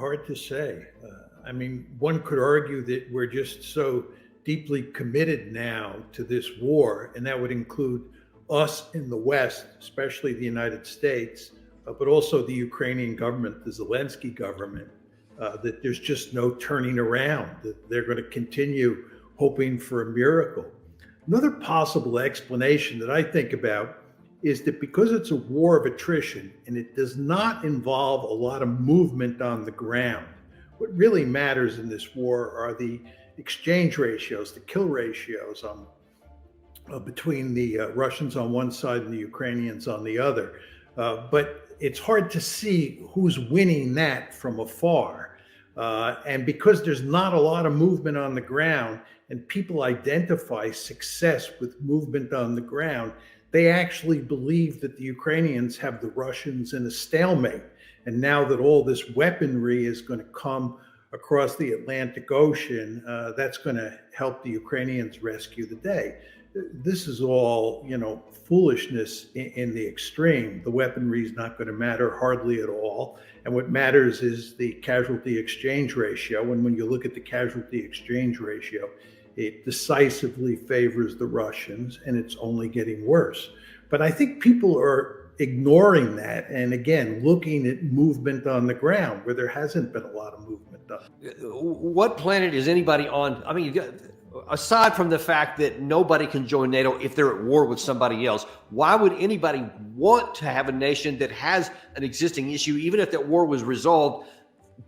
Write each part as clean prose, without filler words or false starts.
Hard to say. I mean, one could argue that we're just so deeply committed now to this war, and that would include us in the West, especially the United States, but also the Ukrainian government, the Zelensky government, that there's just no turning around, that they're going to continue hoping for a miracle. Another possible explanation that I think about is that because it's a war of attrition and it does not involve a lot of movement on the ground, what really matters in this war are the exchange ratios, the kill ratios between the Russians on one side and the Ukrainians on the other. But it's hard to see who's winning that from afar. And because there's not a lot of movement on the ground and people identify success with movement on the ground, they actually believe that the Ukrainians have the Russians in a stalemate. And now that all this weaponry is going to come across the Atlantic Ocean, that's going to help the Ukrainians rescue the day. This is all, foolishness in the extreme. The weaponry is not going to matter hardly at all. And what matters is the casualty exchange ratio. And when you look at the casualty exchange ratio, it decisively favors the Russians, and it's only getting worse. But I think people are ignoring that. And again, looking at movement on the ground where there hasn't been a lot of movement done. What planet is anybody on? I mean, aside from the fact that nobody can join NATO if they're at war with somebody else, why would anybody want to have a nation that has an existing issue, even if that war was resolved,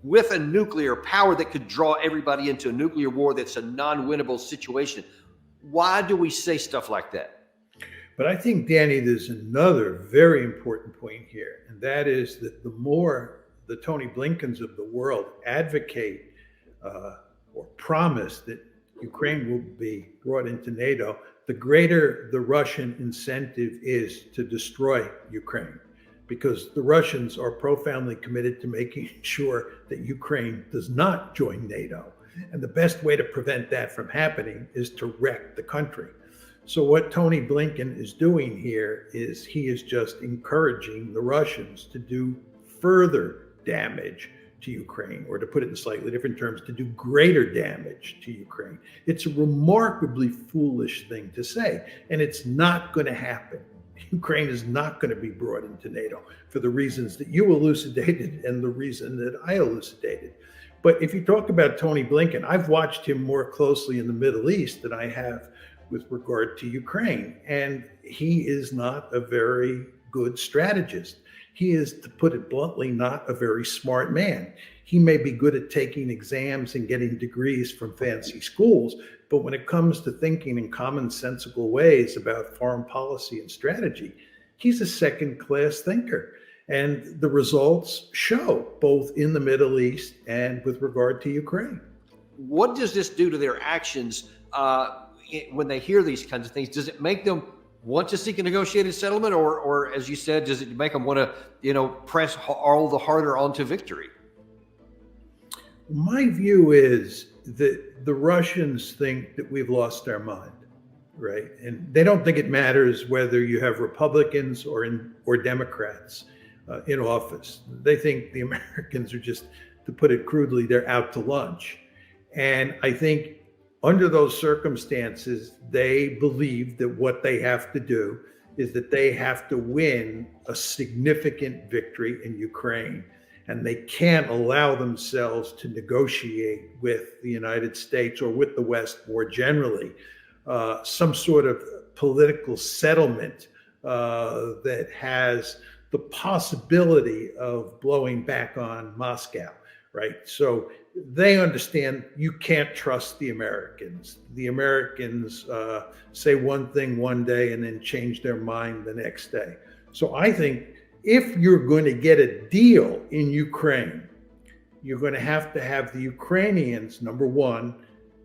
with a nuclear power that could draw everybody into a nuclear war that's a non-winnable situation? Why do we say stuff like that? But I think, Danny, there's another very important point here, and that is that the more the Tony Blinkens of the world advocate or promise that Ukraine will be brought into NATO, the greater the Russian incentive is to destroy Ukraine, because the Russians are profoundly committed to making sure that Ukraine does not join NATO. And the best way to prevent that from happening is to wreck the country. So what Tony Blinken is doing here is he is just encouraging the Russians to do further damage to Ukraine, or to put it in slightly different terms, to do greater damage to Ukraine. It's a remarkably foolish thing to say, and it's not going to happen. Ukraine is not going to be brought into NATO for the reasons that you elucidated and the reason that I elucidated. But if you talk about Tony Blinken, I've watched him more closely in the Middle East than I have with regard to Ukraine, and he is not a very good strategist. He is, to put it bluntly, not a very smart man. He may be good at taking exams and getting degrees from fancy schools, but when it comes to thinking in commonsensical ways about foreign policy and strategy, he's a second-class thinker. And the results show, both in the Middle East and with regard to Ukraine. What does this do to their actions when they hear these kinds of things? Does it make them want to seek a negotiated settlement, or as you said, does it make them want to, press all the harder onto victory? My view is that the Russians think that we've lost our mind, right? And they don't think it matters whether you have Republicans or Democrats in office. They think the Americans are just, to put it crudely, they're out to lunch. And I think under those circumstances, they believe that what they have to do is that they have to win a significant victory in Ukraine. And they can't allow themselves to negotiate with the United States or with the West more generally, some sort of political settlement that has the possibility of blowing back on Moscow, right? So they understand you can't trust the Americans. The Americans say one thing one day and then change their mind the next day. So I think if you're going to get a deal in Ukraine, you're going to have the Ukrainians, number one,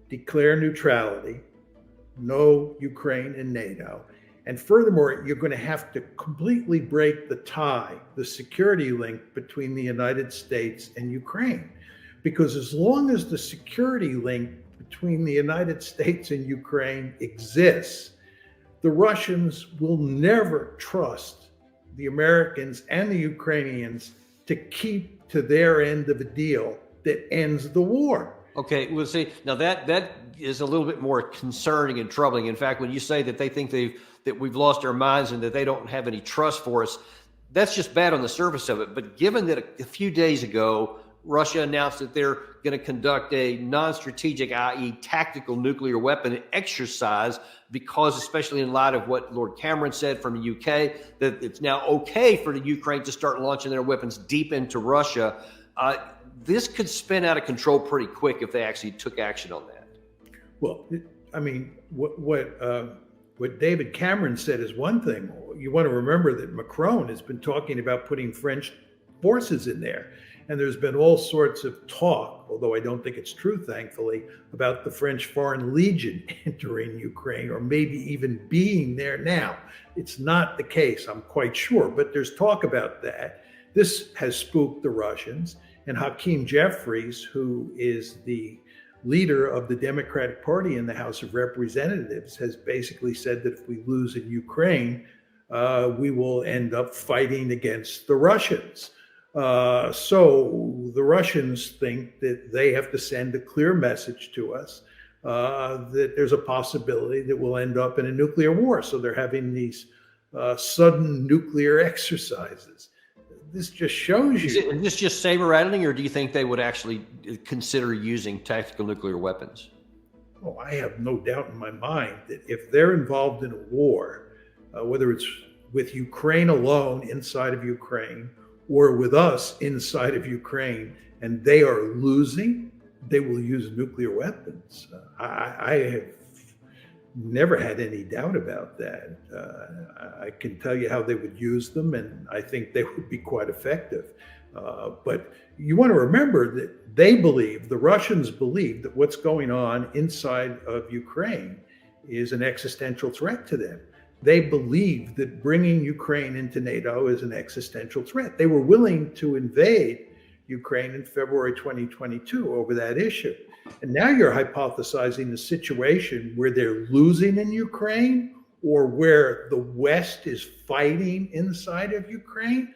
declare neutrality, no Ukraine in NATO. And furthermore, you're going to have to completely break the tie, the security link between the United States and Ukraine. Because as long as the security link between the United States and Ukraine exists, the Russians will never trust the Americans and the Ukrainians to keep to their end of a deal that ends the war. Okay, well, see, now that is a little bit more concerning and troubling. In fact, when you say that they think that we've lost our minds and that they don't have any trust for us, that's just bad on the surface of it. But given that a few days ago, Russia announced that they're going to conduct a non-strategic, i.e. tactical nuclear weapon exercise, because especially in light of what Lord Cameron said from the UK, that it's now okay for the Ukraine to start launching their weapons deep into Russia. This could spin out of control pretty quick if they actually took action on that. Well, I mean, what David Cameron said is one thing. You want to remember that Macron has been talking about putting French forces in there. And there's been all sorts of talk, although I don't think it's true, thankfully, about the French Foreign Legion entering Ukraine or maybe even being there now. It's not the case, I'm quite sure, but there's talk about that. This has spooked the Russians. And Hakeem Jeffries, who is the leader of the Democratic Party in the House of Representatives, has basically said that if we lose in Ukraine, we will end up fighting against the Russians. So the Russians think that they have to send a clear message to us that there's a possibility that we'll end up in a nuclear war. So they're having these sudden nuclear exercises. This just shows you. Is this just saber rattling, or do you think they would actually consider using tactical nuclear weapons? Oh, I have no doubt in my mind that if they're involved in a war, whether it's with Ukraine alone inside of Ukraine or with us inside of Ukraine, and they are losing, they will use nuclear weapons. I have never had any doubt about that. I can tell you how they would use them, and I think they would be quite effective. But you want to remember that they believe, the Russians believe, that what's going on inside of Ukraine is an existential threat to them. They believe that bringing Ukraine into NATO is an existential threat. They were willing to invade Ukraine in February 2022 over that issue. And now you're hypothesizing a situation where they're losing in Ukraine or where the West is fighting inside of Ukraine.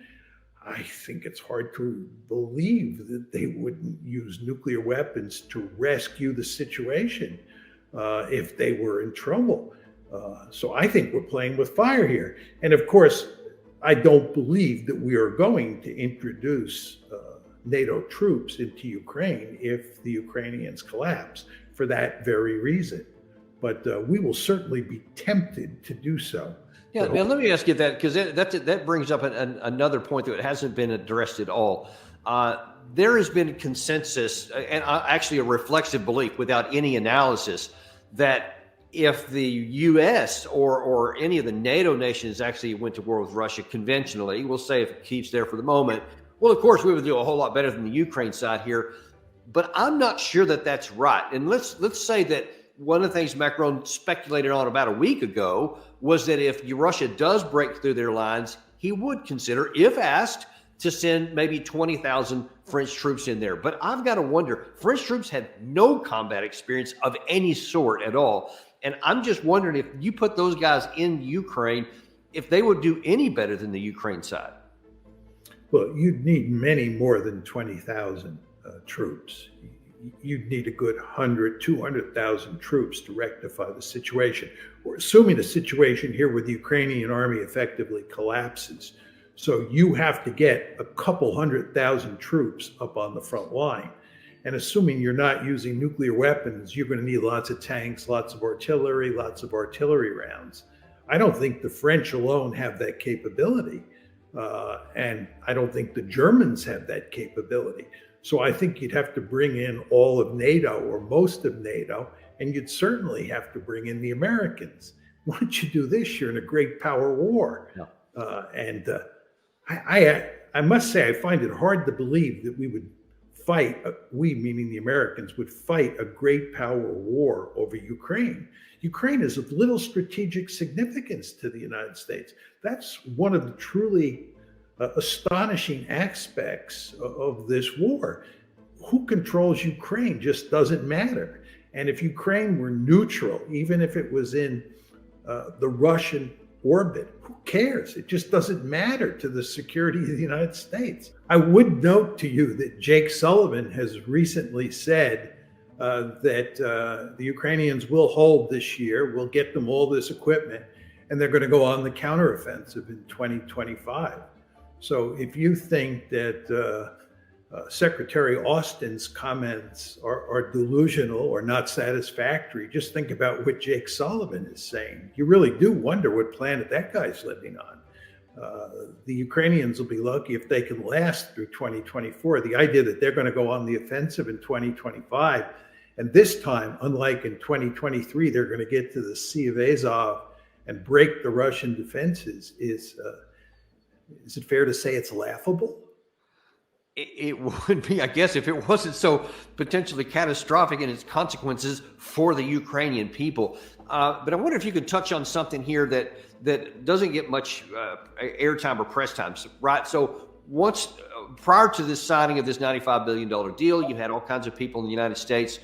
I think it's hard to believe that they wouldn't use nuclear weapons to rescue the situation if they were in trouble. So I think we're playing with fire here. And of course, I don't believe that we are going to introduce NATO troops into Ukraine if the Ukrainians collapse for that very reason. But we will certainly be tempted to do so. Yeah, now let me ask you that, because that brings up another point that hasn't been addressed at all. There has been consensus, and actually a reflexive belief without any analysis, that if the U.S. or any of the NATO nations actually went to war with Russia conventionally, we'll say if it keeps there for the moment, well, of course, we would do a whole lot better than the Ukraine side here. But I'm not sure that that's right. And let's say that one of the things Macron speculated on about a week ago was that if Russia does break through their lines, he would consider, if asked, to send maybe 20,000 French troops in there. But I've got to wonder, French troops had no combat experience of any sort at all. And I'm just wondering if you put those guys in Ukraine, if they would do any better than the Ukraine side. Well, you'd need many more than 20,000 troops. You'd need a good 100, 200,000 troops to rectify the situation. We're assuming a situation here where the Ukrainian army effectively collapses. So you have to get a couple 100,000 troops up on the front line. And assuming you're not using nuclear weapons, you're going to need lots of tanks, lots of artillery rounds. I don't think the French alone have that capability. And I don't think the Germans have that capability. So I think you'd have to bring in all of NATO or most of NATO, and you'd certainly have to bring in the Americans. Once you do this, you're in a great power war. Yeah. I must say, I find it hard to believe that we would fight, we meaning the Americans, would fight a great power war over Ukraine. Ukraine is of little strategic significance to the United States. That's one of the truly astonishing aspects of this war. Who controls Ukraine just doesn't matter. And if Ukraine were neutral, even if it was in the Russian orbit. Who cares? It just doesn't matter to the security of the United States. I would note to you that Jake Sullivan has recently said that the Ukrainians will hold this year, we'll get them all this equipment, and they're going to go on the counteroffensive in 2025. So if you think that Secretary Austin's comments are delusional or not satisfactory, just think about what Jake Sullivan is saying. You really do wonder what planet that guy's living on. The Ukrainians will be lucky if they can last through 2024. The idea that they're going to go on the offensive in 2025, and this time, unlike in 2023, they're going to get to the Sea of Azov and break the Russian defenses is it fair to say it's laughable? It would be, I guess, if it wasn't so potentially catastrophic in its consequences for the Ukrainian people. But I wonder if you could touch on something here that doesn't get much airtime or press time, right? So once prior to this signing of this $95 billion deal, you had all kinds of people in the United States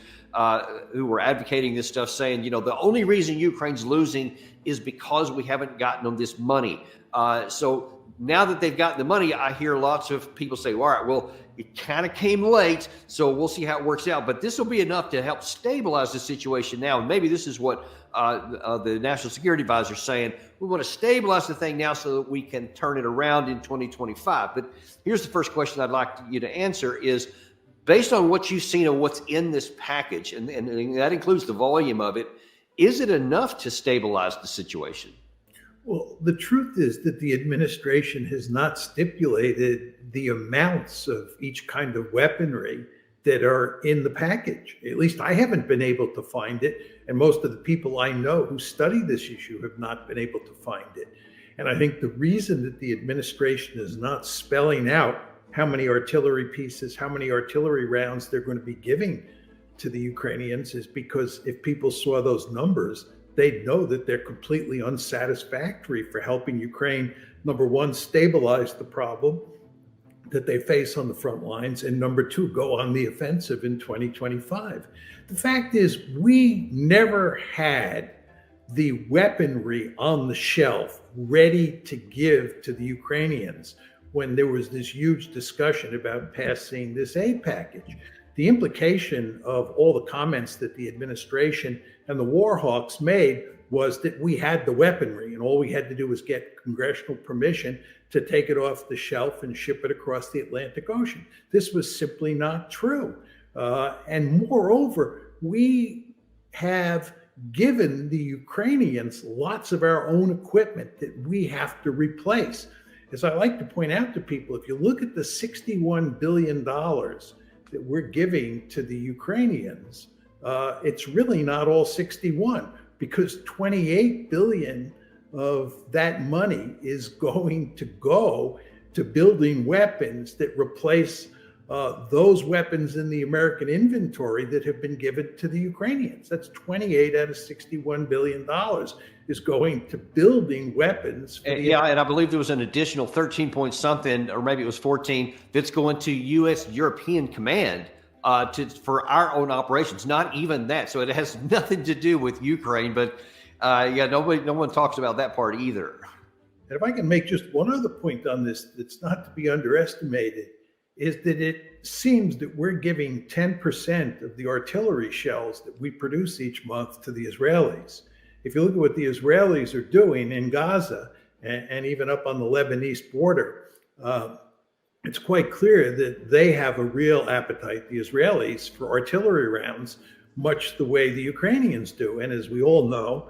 who were advocating this stuff, saying, you know, the only reason Ukraine's losing is because we haven't gotten them this money. So now that they've gotten the money, I hear lots of people say, all right, well, it kind of came late, so we'll see how it works out. But this will be enough to help stabilize the situation now. And maybe this is what the National Security Advisor is saying. We want to stabilize the thing now so that we can turn it around in 2025. But here's the first question I'd like you to answer is, based on what you've seen of what's in this package, and that includes the volume of it, is it enough to stabilize the situation? Well, the truth is that the administration has not stipulated the amounts of each kind of weaponry that are in the package. At least I haven't been able to find it. And most of the people I know who study this issue have not been able to find it. And I think the reason that the administration is not spelling out how many artillery pieces, how many artillery rounds they're going to be giving to the Ukrainians is because if people saw those numbers, they'd know that they're completely unsatisfactory for helping Ukraine, number one, stabilize the problem that they face on the front lines, and number two, go on the offensive in 2025. The fact is, we never had the weaponry on the shelf ready to give to the Ukrainians when there was this huge discussion about passing this aid package. The implication of all the comments that the administration and the war hawks made was that we had the weaponry and all we had to do was get congressional permission to take it off the shelf and ship it across the Atlantic Ocean. This was simply not true. And moreover, we have given the Ukrainians lots of our own equipment that we have to replace. As I like to point out to people, if you look at the $61 billion that we're giving to the Ukrainians, it's really not all 61, because 28 billion of that money is going to go to building weapons that replace those weapons in the American inventory that have been given to the Ukrainians. That's 28 out of $61 billion is going to building weapons. Yeah, and I believe there was an additional 13 point something, or maybe it was 14, that's going to U.S. European Command for our own operations. Not even that. So it has nothing to do with Ukraine, but no one talks about that part either. And if I can make just one other point on this that's not to be underestimated, is that it seems that we're giving 10% of the artillery shells that we produce each month to the Israelis. If you look at what the Israelis are doing in Gaza and even up on the Lebanese border, it's quite clear that they have a real appetite, the Israelis, for artillery rounds, much the way the Ukrainians do. And as we all know,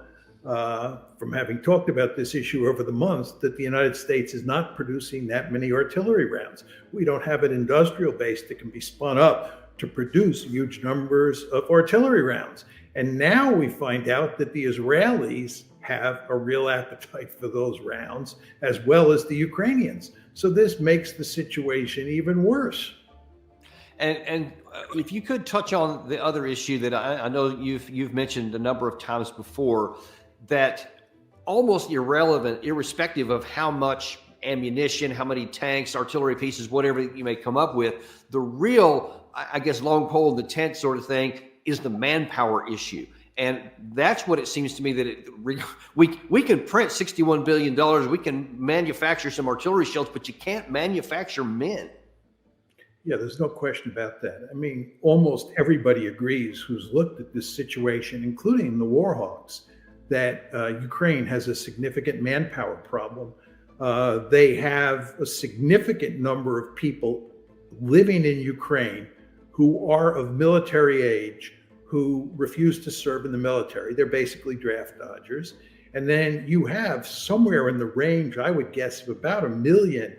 from having talked about this issue over the months, that the United States is not producing that many artillery rounds. We don't have an industrial base that can be spun up to produce huge numbers of artillery rounds. And now we find out that the Israelis have a real appetite for those rounds, as well as the Ukrainians. So this makes the situation even worse. And if you could touch on the other issue that I know you've mentioned a number of times before, that almost irrespective of how much ammunition, how many tanks, artillery pieces, whatever you may come up with, the real, I guess, long pole in the tent sort of thing is the manpower issue. And that's what it seems to me that we can print $61 billion. We can manufacture some artillery shells, but you can't manufacture men. Yeah, there's no question about that. I mean, almost everybody agrees who's looked at this situation, including the war hawks, that Ukraine has a significant manpower problem. They have a significant number of people living in Ukraine who are of military age, who refuse to serve in the military. They're basically draft dodgers. And then you have somewhere in the range, I would guess, of about 1 million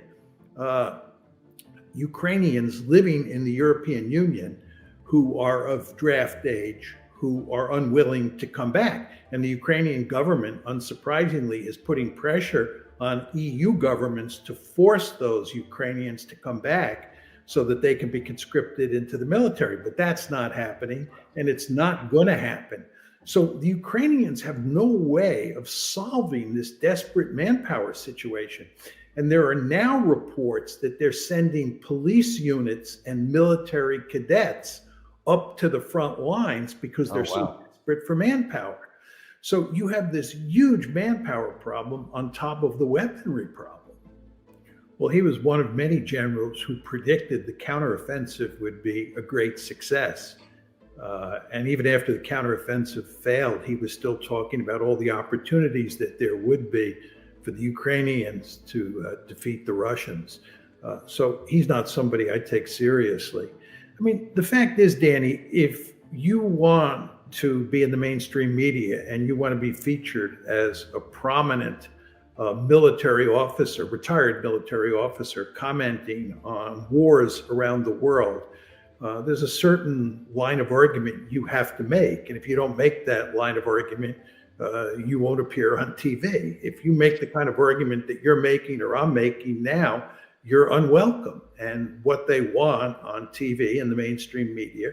Ukrainians living in the European Union who are of draft age, who are unwilling to come back. And the Ukrainian government, unsurprisingly, is putting pressure on EU governments to force those Ukrainians to come back so that they can be conscripted into the military. But that's not happening, and it's not going to happen. So the Ukrainians have no way of solving this desperate manpower situation. And there are now reports that they're sending police units and military cadets up to the front lines because they're so desperate for manpower. So you have this huge manpower problem on top of the weaponry problem. Well, he was one of many generals who predicted the counteroffensive would be a great success. And even after the counteroffensive failed, he was still talking about all the opportunities that there would be for the Ukrainians to defeat the Russians. So he's not somebody I take seriously. I mean, the fact is, Danny, if you want to be in the mainstream media and you want to be featured as a prominent military officer, retired military officer, commenting on wars around the world, there's a certain line of argument you have to make. And if you don't make that line of argument, you won't appear on TV. If you make the kind of argument that you're making or I'm making now, you're unwelcome. And what they want on TV and the mainstream media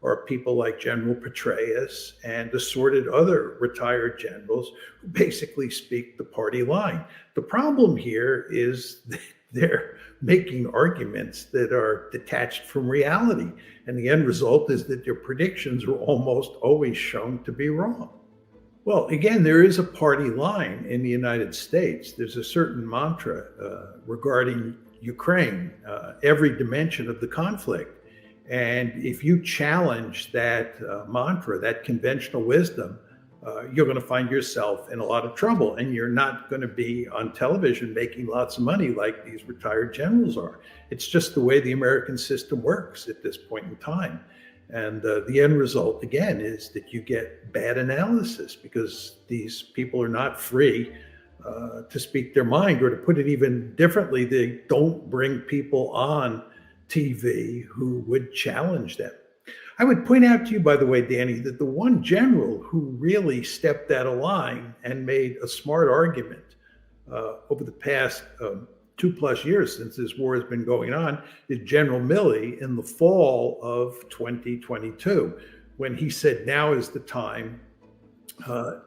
are people like General Petraeus and assorted other retired generals who basically speak the party line. The problem here is that they're making arguments that are detached from reality. And the end result is that their predictions are almost always shown to be wrong. Well, again, there is a party line in the United States. There's a certain mantra regarding Ukraine, every dimension of the conflict. And if you challenge that mantra, that conventional wisdom, you're going to find yourself in a lot of trouble, and you're not going to be on television making lots of money like these retired generals are. It's just the way the American system works at this point in time. And the end result, again, is that you get bad analysis because these people are not free to speak their mind, or to put it even differently, they don't bring people on TV who would challenge them. I would point out to you, by the way, Danny, that the one general who really stepped out of line and made a smart argument over the past 2+ years since this war has been going on is General Milley in the fall of 2022, when he said now is the time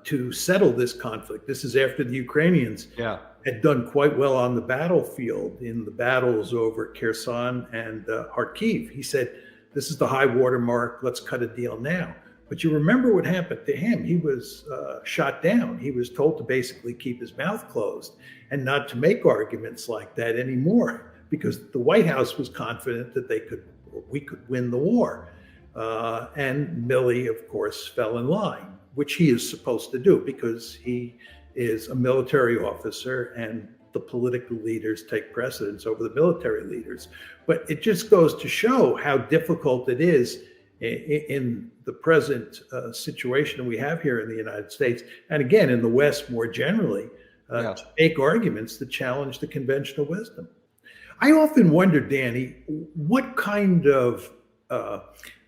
to settle this conflict. This is after the Ukrainians had done quite well on the battlefield in the battles over Kherson and Kharkiv. He said, this is the high water mark, let's cut a deal now. But you remember what happened to him. He was shot down. He was told to basically keep his mouth closed and not to make arguments like that anymore, because the White House was confident that we could win the war. And Milley, of course, fell in line, which he is supposed to do because he is a military officer and the political leaders take precedence over the military leaders. But it just goes to show how difficult it is in the present situation we have here in the United States, and again, in the West more generally, to make arguments that challenge the conventional wisdom. I often wonder, Danny, what kind of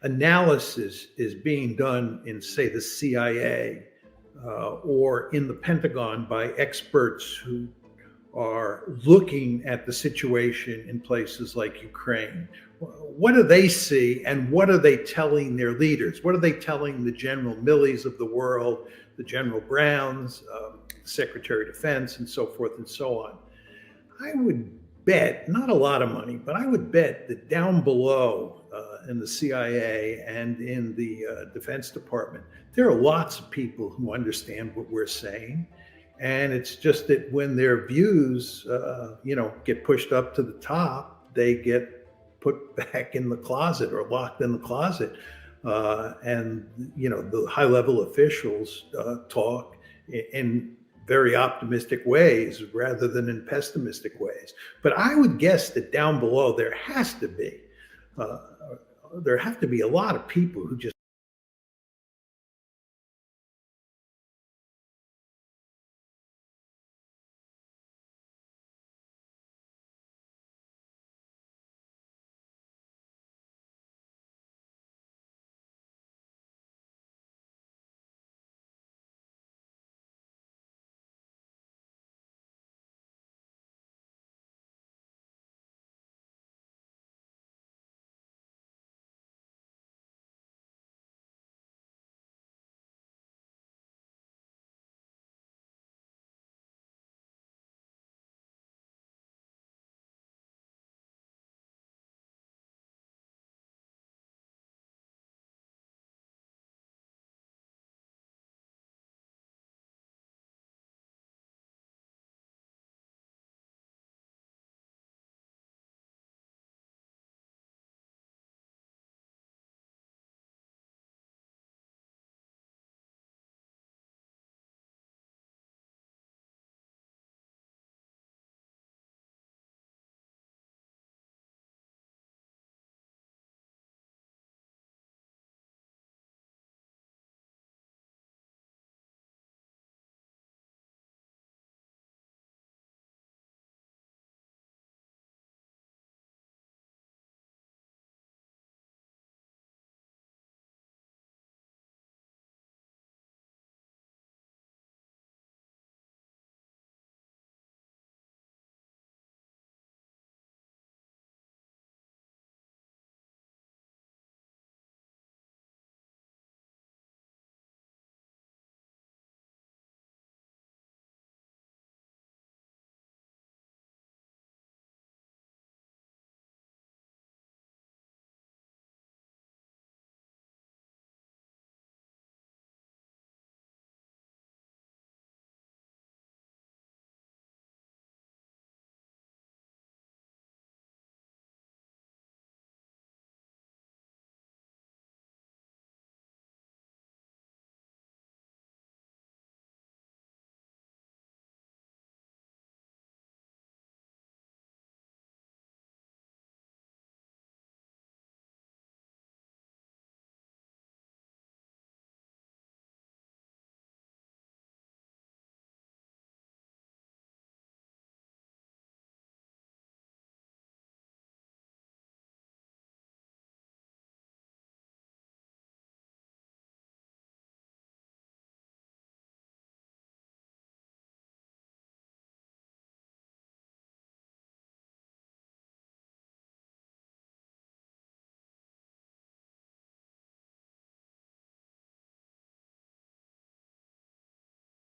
analysis is being done in, say, the CIA or in the Pentagon by experts who are looking at the situation in places like Ukraine. What do they see, and what are they telling their leaders? What are they telling the General Milleys of the world, the General Browns, the Secretary of Defense, and so forth and so on? I would bet, not a lot of money, but I would bet that down below in the CIA and in the Defense Department, there are lots of people who understand what we're saying. And it's just that when their views, get pushed up to the top, they get put back in the closet or locked in the closet. And the high-level officials talk in very optimistic ways rather than in pessimistic ways. But I would guess that down below there have to be a lot of people who just